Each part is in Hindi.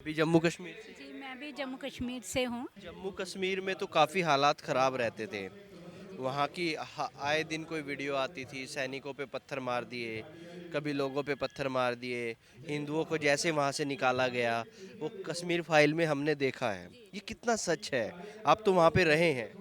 अभी जम्मू कश्मीर से। जी, मैं भी जम्मू कश्मीर से हूँ। जम्मू कश्मीर में तो काफ़ी हालात ख़राब रहते थे। वहाँ की आए दिन कोई वीडियो आती थी, सैनिकों पे पत्थर मार दिए, कभी लोगों पे पत्थर मार दिए, हिंदुओं को जैसे वहाँ से निकाला गया, वो कश्मीर फाइल में हमने देखा है। ये कितना सच है? आप तो वहाँ पे रहे हैं।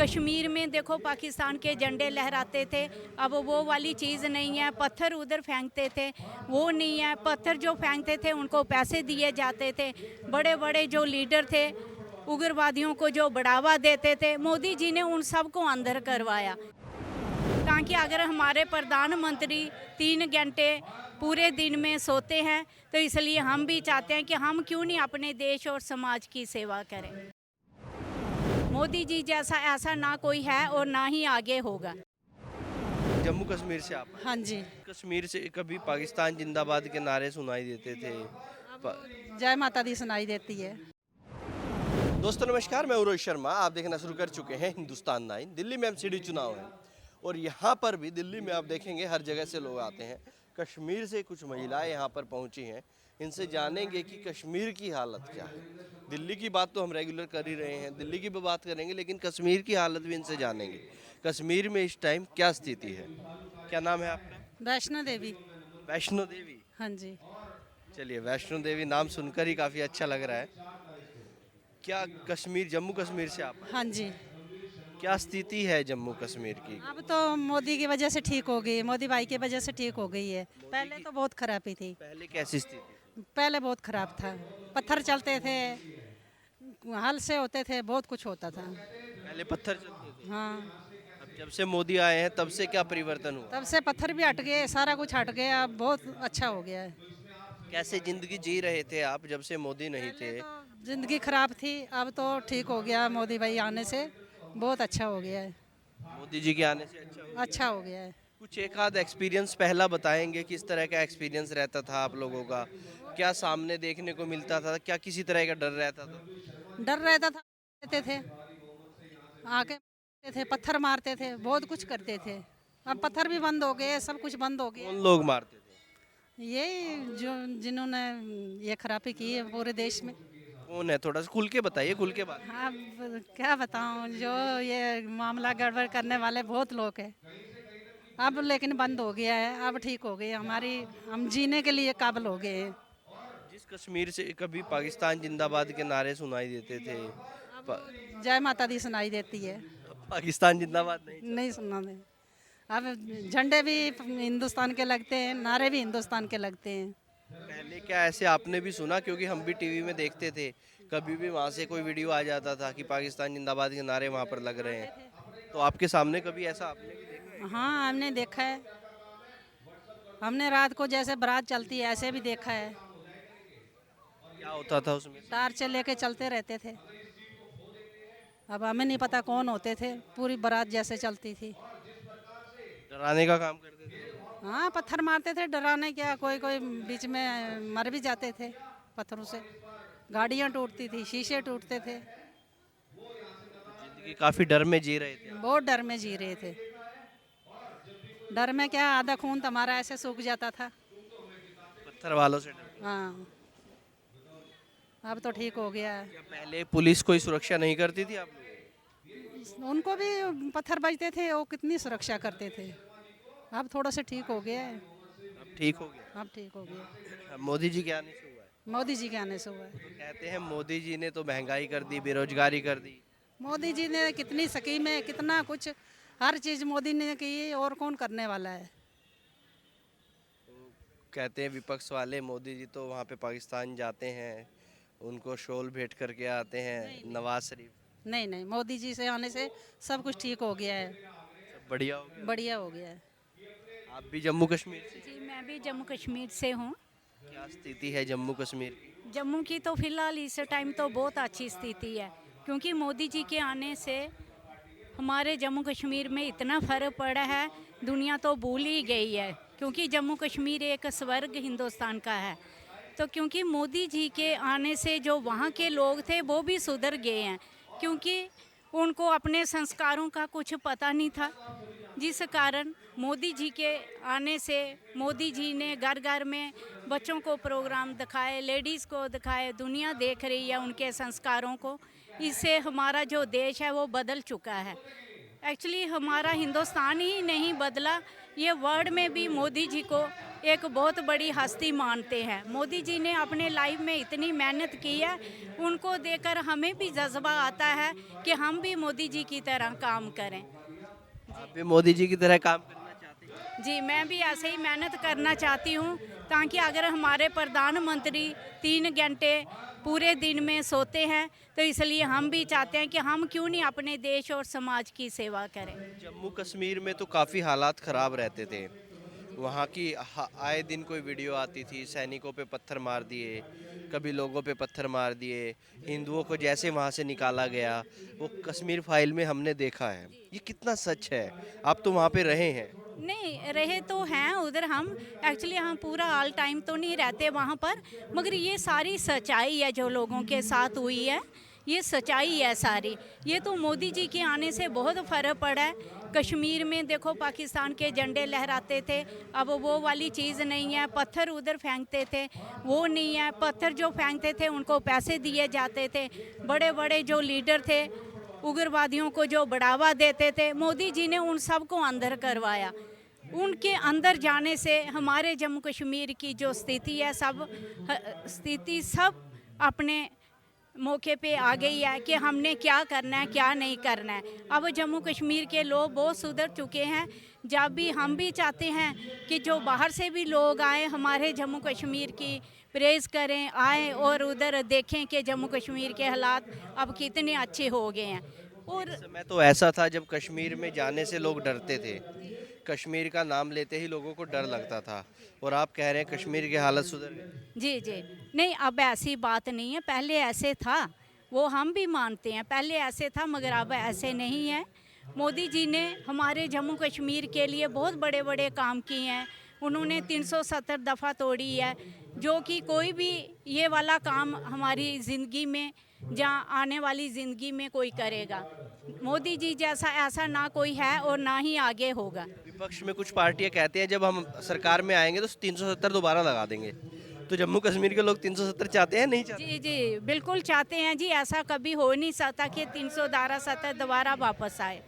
कश्मीर में देखो पाकिस्तान के झंडे लहराते थे, अब वो वाली चीज़ नहीं है। पत्थर उधर फेंकते थे, वो नहीं है। पत्थर जो फेंकते थे उनको पैसे दिए जाते थे। बड़े बड़े जो लीडर थे, उग्रवादियों को जो बढ़ावा देते थे, मोदी जी ने उन सबको अंदर करवाया। ताकि अगर हमारे प्रधानमंत्री 3 घंटे पूरे दिन में सोते हैं, तो इसलिए हम भी चाहते हैं कि हम क्यों नहीं अपने देश और समाज की सेवा करें। मोदी जी जैसा ऐसा ना कोई है और ना ही आगे होगा। जम्मू कश्मीर से आप आए। हाँ जी। कश्मीर से कभी पाकिस्तान जिंदाबाद के नारे सुनाई देते थे। प- जय माता दी सुनाई देती है। दोस्तों नमस्कार, मैं उरोहित शर्मा। आप देखना शुरू कर चुके हैं हिंदुस्तान 9। दिल्ली में एमसीडी चुनाव है और यहाँ पर भी दिल्ली में आप देखेंगे हर जगह से लोग आते हैं। कश्मीर से कुछ महिलाएं यहाँ पर पहुँची हैं। इनसे जानेंगे कि कश्मीर की हालत क्या है। दिल्ली की बात तो हम रेगुलर कर ही रहे हैं, दिल्ली की भी बात करेंगे, लेकिन कश्मीर की हालत भी इनसे जानेंगे। कश्मीर में इस टाइम क्या स्थिति है। क्या नाम है आपका? वैष्णो देवी। वैष्णो देवी। हाँ जी। चलिए, वैष्णो देवी नाम सुनकर ही काफ़ी अच्छा लग रहा है। क्या कश्मीर, जम्मू कश्मीर से आप आए? हाँ जी। क्या स्थिति है जम्मू कश्मीर की? अब तो मोदी की वजह से ठीक हो गई, मोदी भाई की वजह से ठीक हो गई है। पहले तो बहुत खराबी थी। पहले कैसी स्थिति? पहले बहुत खराब था। पत्थर चलते थे, हल से होते थे, बहुत कुछ होता था। पहले पत्थर चलते थे। हाँ। अब जब से मोदी आए हैं तब से क्या परिवर्तन हुआ? तब से पत्थर भी हट गए, सारा कुछ हट गया, अब बहुत अच्छा हो गया है। कैसे जिंदगी जी रहे थे आप जब से मोदी नहीं पहले थे? तो जिंदगी खराब थी, अब तो ठीक हो गया। मोदी भाई आने से बहुत अच्छा हो गया है। मोदी जी के आने से अच्छा हुआ। अच्छा हो गया है। कुछ एक आध एक्सपीरियंस पहला बताएंगे, किस तरह का एक्सपीरियंस रहता था आप लोगों का? क्या सामने देखने को मिलता था? क्या किसी तरह का डर रहता था? डर रहता था, रहते थे आके मारते थे, पत्थर मारते थे, बहुत कुछ करते थे। अब पत्थर भी बंद हो गए, सब कुछ बंद हो गया। कौन लोग मारते थे? यही जो जिन्होंने ये खराबी की है पूरे देश में। कौन है? थोड़ा सा खुल के बताइए, खुल के बात। अब क्या बताऊं, जो ये मामला गड़बड़ करने वाले बहुत लोग हैं। अब लेकिन बंद हो गया है, अब ठीक हो गई हमारी, हम जीने के लिए काबिल हो गए हैं। जिस कश्मीर से कभी पाकिस्तान जिंदाबाद के नारे सुनाई देते थे, पा, जय माता दी सुनाई देती है। पाकिस्तान जिंदाबाद नहीं चलता। नहीं सुना दे। अब झंडे भी हिंदुस्तान के लगते हैं, नारे भी हिंदुस्तान के लगते हैं। पहले क्या ऐसे आपने भी सुना? क्योंकि हम भी टीवी में देखते थे, कभी भी वहाँ से कोई वीडियो आ जाता था कि पाकिस्तान जिंदाबाद के नारे वहाँ पर लग रहे हैं। तो आपके सामने कभी ऐसा आपने भी देखा है? हाँ, हमने देखा है। हमने रात को जैसे बारात चलती है ऐसे भी देखा है। क्या होता था उसमें? टार्च लेके चलते रहते थे। अब हमें नहीं पता कौन होते थे, पूरी बारात जैसे चलती थी। डराने का काम करते थे। हाँ, पत्थर मारते थे, डराने क्या, कोई कोई बीच में मर भी जाते थे पत्थरों से। गाड़ियाँ टूटती थी, शीशे टूटते थे। जिंदगी काफी डर में जी रहे थे आप। बहुत डर में जी रहे थे। डर में क्या, आधा खून तो हमारा ऐसे सूख जाता था। पत्थर वालों से डर। हाँ, अब तो ठीक हो गया है। क्या पहले पुलिस कोई सुरक्षा नहीं करती थी आप लोगों उनको भी पत्थर बजते थे, वो कितनी सुरक्षा करते थे। अब थोड़ा सा ठीक हो गया है। की? अब ठीक हो गया। अब ठीक हो गया। अब मोदी जी के आने से हुआ है। मोदी जी के आने से हुआ है। तो कहते हैं मोदी जी ने तो महंगाई कर दी, बेरोजगारी कर दी। मोदी जी ने कितनी स्कीमें, कितना कुछ, हर चीज़ मोदी ने की, और कौन करने वाला है। कहते हैं विपक्ष वाले, मोदी जी तो वहाँ पे पाकिस्तान जाते हैं, उनको शॉल भेंट करके आते हैं, नवाज शरीफ। नहीं नहीं, मोदी जी से आने से सब कुछ ठीक हो गया है। सब बढ़िया हो गया। बढ़िया हो गया है। आप भी जम्मू कश्मीर से? जी, मैं भी जम्मू कश्मीर से हूँ। क्या स्थिति है जम्मू कश्मीर की? जम्मू की तो फिलहाल इस टाइम तो बहुत अच्छी स्थिति है, क्योंकि मोदी जी के आने से हमारे जम्मू कश्मीर में इतना फ़र्क पड़ा है, दुनिया तो भूल ही गई है। क्योंकि जम्मू कश्मीर एक स्वर्ग हिंदुस्तान का है। तो क्योंकि मोदी जी के आने से जो वहाँ के लोग थे वो भी सुधर गए हैं, क्योंकि उनको अपने संस्कारों का कुछ पता नहीं था, जिस कारण मोदी जी के आने से मोदी जी ने घर घर में बच्चों को प्रोग्राम दिखाए, लेडीज़ को दिखाए, दुनिया देख रही है उनके संस्कारों को। इससे हमारा जो देश है वो बदल चुका है। एक्चुअली हमारा हिंदुस्तान ही नहीं बदला, ये वर्ल्ड में भी मोदी जी को एक बहुत बड़ी हस्ती मानते हैं। मोदी जी ने अपने लाइफ में इतनी मेहनत की है, उनको देखकर हमें भी जज्बा आता है कि हम भी मोदी जी की तरह काम करें। आप भी मोदी जी की तरह काम करना चाहते हैं? जी, मैं भी ऐसे ही मेहनत करना चाहती हूँ, ताकि अगर हमारे प्रधानमंत्री 3 घंटे पूरे दिन में सोते हैं, तो इसलिए हम भी चाहते हैं कि हम क्यों नहीं अपने देश और समाज की सेवा करें। जम्मू कश्मीर में तो काफ़ी हालात ख़राब रहते थे। वहाँ की आए दिन कोई वीडियो आती थी, सैनिकों पे पत्थर मार दिए, कभी लोगों पे पत्थर मार दिए, हिंदुओं को जैसे वहाँ से निकाला गया, वो कश्मीर फाइल में हमने देखा है। ये कितना सच है? आप तो वहाँ पे रहे हैं। नहीं रहे तो हैं उधर, हम एक्चुअली हम पूरा ऑल टाइम तो नहीं रहते वहाँ पर, मगर ये सारी सच्चाई है जो लोगों के साथ हुई है, ये सच्चाई है सारी। ये तो मोदी जी के आने से बहुत फ़र्क पड़ा है। कश्मीर में देखो पाकिस्तान के झंडे लहराते थे, अब वो वाली चीज़ नहीं है। पत्थर उधर फेंकते थे, वो नहीं है। पत्थर जो फेंकते थे उनको पैसे दिए जाते थे। बड़े बड़े जो लीडर थे, उग्रवादियों को जो बढ़ावा देते थे, मोदी जी ने उन सब को अंदर करवाया। उनके अंदर जाने से हमारे जम्मू कश्मीर की जो स्थिति है, स्थिति सब अपने मौके पे आ गई है कि हमने क्या करना है, क्या नहीं करना है। अब जम्मू कश्मीर के लोग बहुत सुधर चुके हैं। जब भी हम भी चाहते हैं कि जो बाहर से भी लोग आए, हमारे जम्मू कश्मीर की प्रेज़ करें, आए और उधर देखें कि जम्मू कश्मीर के हालात अब कितने अच्छे हो गए हैं। और समय तो ऐसा था जब कश्मीर में जाने से लोग डरते थे, कश्मीर का नाम लेते ही लोगों को डर लगता था, और आप कह रहे हैं कश्मीर की हालत सुधर गई। जी जी, नहीं अब ऐसी बात नहीं है, पहले ऐसे था, वो हम भी मानते हैं, पहले ऐसे था मगर अब ऐसे नहीं है। मोदी जी ने हमारे जम्मू कश्मीर के लिए बहुत बड़े बड़े काम किए हैं। उन्होंने 370 दफ़ा तोड़ी है, जो कि कोई भी ये वाला काम हमारी ज़िंदगी में जहाँ आने वाली ज़िंदगी में कोई करेगा। मोदी जी जैसा ऐसा ना कोई है और ना ही आगे होगा। विपक्ष में कुछ पार्टियां कहते हैं जब हम सरकार में आएंगे तो 370 दोबारा लगा देंगे, तो जम्मू कश्मीर के लोग 370 चाहते हैं, नहीं चाहते? जी जी, बिल्कुल चाहते हैं जी। ऐसा कभी हो नहीं सकता कि 370 दोबारा वापस आए।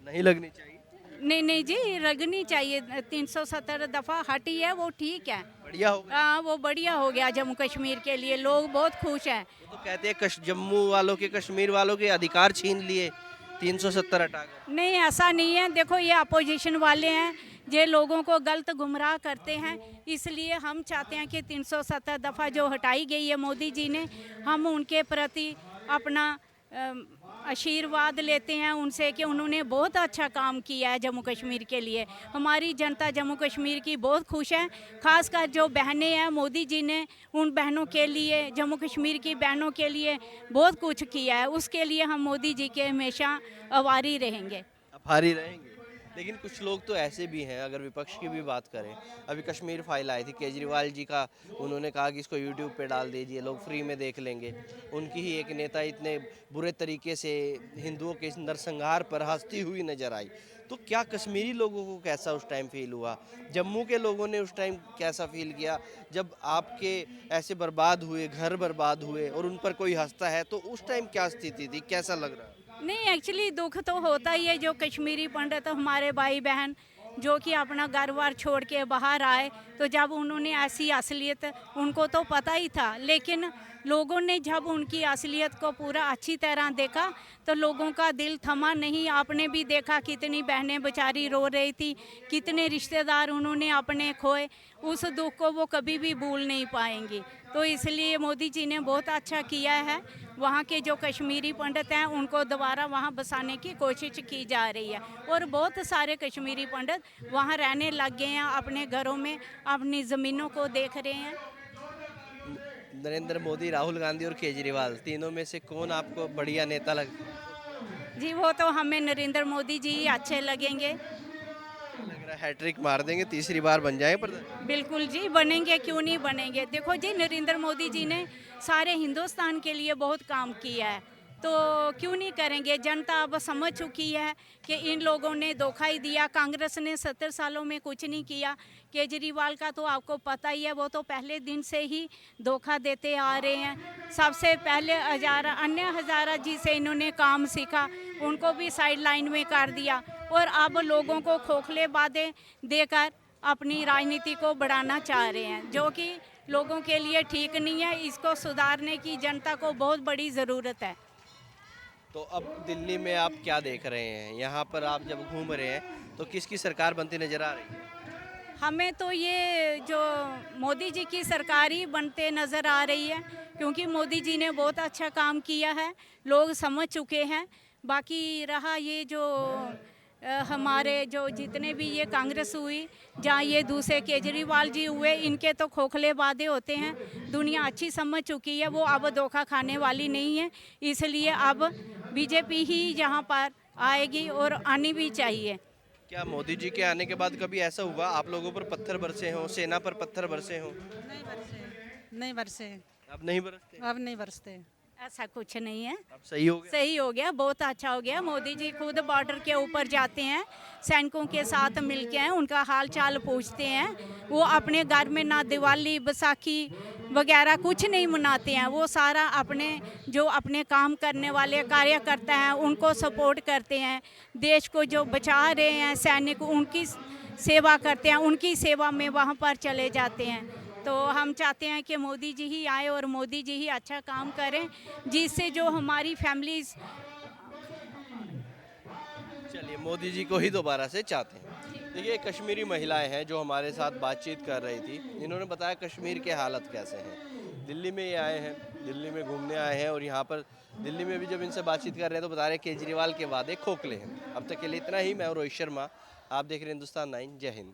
नहीं लगनी चाहिए। नहीं नहीं जी, लगनी चाहिए। 370 दफ़ा हटी है वो ठीक है। बढ़िया होगा। हाँ, वो बढ़िया हो गया जम्मू कश्मीर के लिए, लोग बहुत खुश हैं। वो तो कहते हैं जम्मू वालों के, कश्मीर वालों के अधिकार छीन लिए 370 हटा कर। नहीं ऐसा नहीं है, देखो ये अपोजिशन वाले हैं, ये लोगों को गलत गुमराह करते हैं। इसलिए हम चाहते हैं कि 370 दफ़ा जो हटाई गई है मोदी जी ने, हम उनके प्रति अपना आशीर्वाद लेते हैं उनसे कि उन्होंने बहुत अच्छा काम किया है जम्मू कश्मीर के लिए। हमारी जनता जम्मू कश्मीर की बहुत खुश है। खासकर जो बहनें हैं, मोदी जी ने उन बहनों के लिए, जम्मू कश्मीर की बहनों के लिए बहुत कुछ किया है। उसके लिए हम मोदी जी के हमेशा आभारी रहेंगे। आभारी रहेंगे। लेकिन कुछ लोग तो ऐसे भी हैं, अगर विपक्ष की भी बात करें, अभी कश्मीर फाइल आई थी, केजरीवाल जी का उन्होंने कहा कि इसको यूट्यूब पे डाल दीजिए, लोग फ्री में देख लेंगे। उनकी ही एक नेता इतने बुरे तरीके से हिंदुओं के नरसंहार पर हंसती हुई नजर आई। तो क्या कश्मीरी लोगों को कैसा उस टाइम फील हुआ? जम्मू के लोगों ने उस टाइम कैसा फील किया जब आपके ऐसे बर्बाद हुए, घर बर्बाद हुए और उन पर कोई हंसता है? तो उस टाइम क्या स्थिति थी, कैसा लग रहा? नहीं एक्चुअली दुख तो होता ही है। जो कश्मीरी पंडित हमारे भाई बहन जो कि अपना घर बार छोड़ के बाहर आए, तो जब उन्होंने ऐसी असलियत, उनको तो पता ही था, लेकिन लोगों ने जब उनकी असलियत को पूरा अच्छी तरह देखा तो लोगों का दिल थमा नहीं। आपने भी देखा कितनी बहनें बेचारी रो रही थी, कितने रिश्तेदार उन्होंने अपने खोए। उस दुख को वो कभी भी भूल नहीं पाएंगी। तो इसलिए मोदी जी ने बहुत अच्छा किया है। वहाँ के जो कश्मीरी पंडित हैं उनको दोबारा वहाँ बसाने की कोशिश की जा रही है, और बहुत सारे कश्मीरी पंडित वहाँ रहने लग गए हैं, अपने घरों में अपनी ज़मीनों को देख रहे हैं। नरेंद्र मोदी, राहुल गांधी और केजरीवाल, तीनों में से कौन आपको बढ़िया नेता लगता जी, वो तो हमें नरेंद्र मोदी जी ही अच्छे लगेंगे। लग रहा है? हैट्रिक मार देंगे, तीसरी बार बन जाएंगे प्रधान। बिल्कुल जी, बनेंगे, क्यों नहीं बनेंगे। देखो जी, नरेंद्र मोदी जी ने सारे हिंदुस्तान के लिए बहुत काम किया है। तो क्यों नहीं करेंगे। जनता अब समझ चुकी है कि इन लोगों ने धोखा ही दिया। कांग्रेस ने 70 सालों में कुछ नहीं किया। केजरीवाल का तो आपको पता ही है, वो तो पहले दिन से ही धोखा देते आ रहे हैं। सबसे पहले अन्य हजारा जी से इन्होंने काम सीखा, उनको भी साइड लाइन में कर दिया और अब लोगों को खोखले वादे देकर अपनी राजनीति को बढ़ाना चाह रहे हैं, जो कि लोगों के लिए ठीक नहीं है। इसको सुधारने की जनता को बहुत बड़ी ज़रूरत है। तो अब दिल्ली में आप क्या देख रहे हैं? यहाँ पर आप जब घूम रहे हैं तो किसकी सरकार बनती नजर आ रही है? हमें तो ये जो मोदी जी की सरकार ही बनते नज़र आ रही है, क्योंकि मोदी जी ने बहुत अच्छा काम किया है, लोग समझ चुके हैं। बाकी रहा ये जो हमारे जो जितने भी ये कांग्रेस हुई, जहाँ ये दूसरे केजरीवाल जी हुए, इनके तो खोखले वादे होते हैं। दुनिया अच्छी समझ चुकी है, वो अब धोखा खाने वाली नहीं है। इसलिए अब बीजेपी ही यहाँ पर आएगी और आनी भी चाहिए। क्या मोदी जी के आने के बाद कभी ऐसा हुआ आप लोगों पर पत्थर बरसे हों, सेना पर पत्थर बरसे हों? नहीं बरसे, अब नहीं बरसते? अब नहीं बरसते। ऐसा कुछ नहीं है, अब सही हो गया? सही हो गया, बहुत अच्छा हो गया। मोदी जी खुद बॉर्डर के ऊपर जाते हैं, सैनिकों के साथ मिलके हैं, उनका हाल चाल पूछते हैं। वो अपने घर में ना दिवाली बैसाखी वगैरह कुछ नहीं मनाते हैं। वो सारा अपने जो अपने काम करने वाले कार्यकर्ता हैं उनको सपोर्ट करते हैं। देश को जो बचा रहे हैं सैनिक, उनकी सेवा करते हैं, उनकी सेवा में वहाँ पर चले जाते हैं। तो हम चाहते हैं कि मोदी जी ही आए और मोदी जी ही अच्छा काम करें, जिससे जो हमारी फैमिलीज। चलिए, मोदी जी को ही दोबारा से चाहते हैं। देखिए, कश्मीरी महिलाएं हैं जो हमारे साथ बातचीत कर रही थी। इन्होंने बताया कश्मीर के हालत कैसे हैं। दिल्ली में ये आए हैं, दिल्ली में घूमने आए हैं और यहाँ पर दिल्ली में भी जब इनसे बातचीत कर रहे हैं तो बता रहे हैं केजरीवाल के वादे खोखले हैं। अब तक के लिए इतना ही। मैं रोहित शर्मा, आप देख रहे हैं हिंदुस्तान 9। जय हिंद।